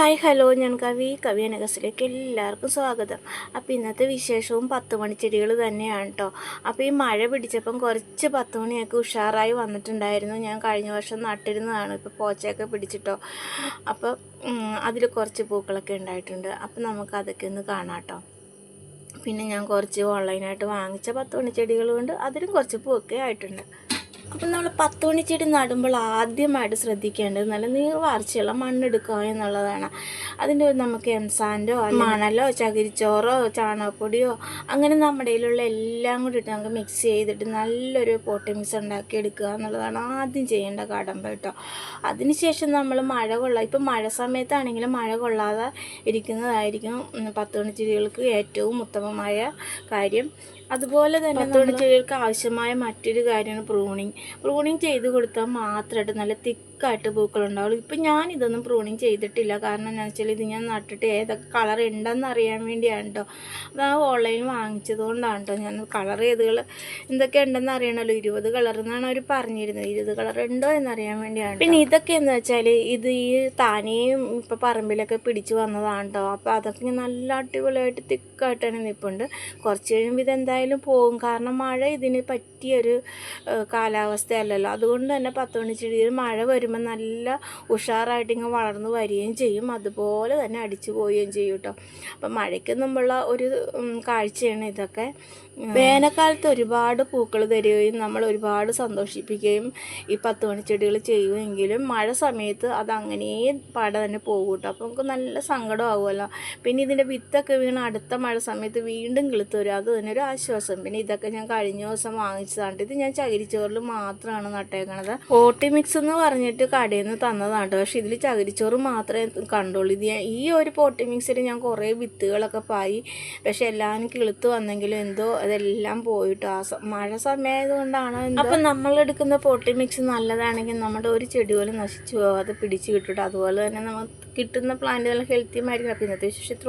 Hi hello, ഞാൻ കവി അനഗസിലേക്ക് എല്ലാവർക്കും സ്വാഗതം. അപ്പോൾ ഇന്നത്തെ വിശേഷവും 10 മണിച്ചെടികൾ തന്നെയാണ് കേട്ടോ. അപ്പോൾ ഈ മഴ പിടിച്ചപ്പം കുറച്ച് 10 മണിയൊക്കെ ഉഷാറായി വന്നിട്ടുണ്ടായിരുന്നു. ഞാൻ കഴിഞ്ഞ വർഷം നട്ടിരുന്നതാണ്. ഇപ്പോൾ പോച്ചയൊക്കെ പിടിച്ചിട്ടോ. അപ്പോൾ അതിൽ കുറച്ച് പൂക്കളൊക്കെ ഉണ്ടായിട്ടുണ്ട്. അപ്പോൾ നമുക്ക് അതൊക്കെ ഒന്ന് കാണാം കേട്ടോ. പിന്നെ ഞാൻ കുറച്ച് ഓൺലൈനായിട്ട് വാങ്ങിച്ച 10 മണിച്ചെടികളുണ്ട്. അതിലും കുറച്ച് പൂവൊക്കെ ആയിട്ടുണ്ട്. അപ്പം നമ്മൾ 10 മണിച്ചെടി നടുമ്പോൾ ആദ്യമായിട്ട് ശ്രദ്ധിക്കേണ്ടത് നല്ല നീർവാർച്ചയുള്ള മണ്ണെടുക്കുക എന്നുള്ളതാണ്. അതിൻ്റെ നമുക്ക് എംസാൻഡോ മണലോ ചകിരിച്ചോറോ ചാണകപ്പൊടിയോ അങ്ങനെ നമ്മുടെ കയ്യിലുള്ള എല്ലാം കൂടി ഇട്ട് നമുക്ക് മിക്സ് ചെയ്തിട്ട് നല്ലൊരു പോട്ടി മിക്സ് ഉണ്ടാക്കി എടുക്കുക എന്നുള്ളതാണ് ആദ്യം ചെയ്യേണ്ട കടമ്പ കേട്ടോ. അതിനുശേഷം നമ്മൾ മഴ ഇപ്പം മഴ സമയത്താണെങ്കിലും മഴ കൊള്ളാതെ ഇരിക്കുന്നതായിരിക്കും 10 മണിച്ചെടികൾക്ക് ഏറ്റവും ഉത്തമമായ കാര്യം. അതുപോലെ തന്നെ 10 മണിച്ചെടികൾക്ക് ആവശ്യമായ മറ്റൊരു കാര്യമാണ് പ്രൂണിങ് ചെയ്ത് കൊടുത്താൽ മാത്രമായിട്ട് നല്ല തിക്കായിട്ട് പൂക്കളുണ്ടാവുള്ളൂ. ഇപ്പം ഞാനിതൊന്നും പ്രൂണിങ് ചെയ്തിട്ടില്ല. കാരണം എന്താണെന്ന് വെച്ചാൽ ഇത് ഞാൻ നട്ടിട്ട് ഏതൊക്കെ കളർ ഉണ്ടെന്ന് അറിയാൻ വേണ്ടിയാണ് കേട്ടോ. അത് ആ ഓൺലൈൻ വാങ്ങിച്ചത് കൊണ്ടാണ് കേട്ടോ. ഞാൻ കളർ എന്തൊക്കെ ഉണ്ടെന്ന് അറിയണമല്ലോ. 20 കളർ എന്നാണ് അവർ പറഞ്ഞിരുന്നത്. 20 കളർ ഉണ്ടോ എന്നറിയാൻ വേണ്ടിയാണ്. പിന്നെ ഇതൊക്കെ എന്ന് വെച്ചാൽ ഇത് ഈ താനെയും ഇപ്പോൾ പറമ്പിലൊക്കെ പിടിച്ച് വന്നതാണ് കേട്ടോ. അപ്പോൾ അതൊക്കെ നല്ല അടിപൊളിയായിട്ട് തിക്കായിട്ടാണ് നിൽപ്പുണ്ട്. കുറച്ച് കഴിയുമ്പോൾ ഇതെന്തായാലും പോകും. കാരണം മഴ ഇതിന് പറ്റിയൊരു കാലാവസ്ഥയല്ലല്ലോ. അതുകൊണ്ട് തന്നെ 10 മണിച്ചെടിയിൽ മഴ വരുമ്പോൾ നല്ല ഉഷാറായിട്ട് ഇങ്ങനെ വളർന്നു വരികയും ചെയ്യും. അതുപോലെ തന്നെ അടിച്ചു പോവുകയും ചെയ്യും കേട്ടോ. അപ്പം മഴയ്ക്ക് മുമ്പുള്ള ഒരു കാഴ്ചയാണ് ഇതൊക്കെ. വേനൽക്കാലത്ത് ഒരുപാട് പൂക്കൾ തരികയും നമ്മൾ ഒരുപാട് സന്തോഷിപ്പിക്കുകയും ഈ 10 മണിച്ചെടികൾ ചെയ്യുമെങ്കിലും മഴ സമയത്ത് അതങ്ങനെ പാടെ തന്നെ പോകും കേട്ടോ. അപ്പോൾ നമുക്ക് നല്ല സങ്കടമാകുമല്ലോ. പിന്നെ ഇതിൻ്റെ വിത്തൊക്കെ വീണ് അടുത്ത മഴ സമയത്ത് വീണ്ടും കിളുത്ത് വരും. അത് തന്നെ ഒരു ആശ്വാസം. പിന്നെ ഇതൊക്കെ ഞാൻ കഴിഞ്ഞ ദിവസം വാങ്ങിച്ചതാണ്. ഇത് ഞാൻ ചകിരിച്ചോറിൽ മാത്രമാണ് നട്ടേക്കണത്. പോട്ടി മിക്സ് എന്ന് പറഞ്ഞിട്ട് കടയിൽ നിന്ന് തന്നതാണ് കേട്ടോ. പക്ഷേ ഇതിൽ ചകിരിച്ചോറ് മാത്രമേ കണ്ടുള്ളൂ. ഈ ഒരു പോട്ടി മിക്സിൽ ഞാൻ കുറേ വിത്തുകളൊക്കെ പായി. പക്ഷെ എല്ലാം കിളുത്ത് വന്നെങ്കിലും എന്തോ അതെല്ലാം പോയിട്ടോ. മഴ സമയമായതുകൊണ്ടാണ്. അപ്പം നമ്മളെടുക്കുന്ന പോട്ടി മിക്സ് നല്ലതാണെങ്കിൽ നമ്മുടെ ഒരു ചെടി പോലും നശിച്ചു പോകാതെ പിടിച്ച് കിട്ടും. അതുപോലെ തന്നെ നമുക്ക് കിട്ടുന്ന പ്ലാന്റുകൾ ഹെൽത്തിയുമായിരിക്കും. അപ്പം ഇന്നത്തെ വിശേഷം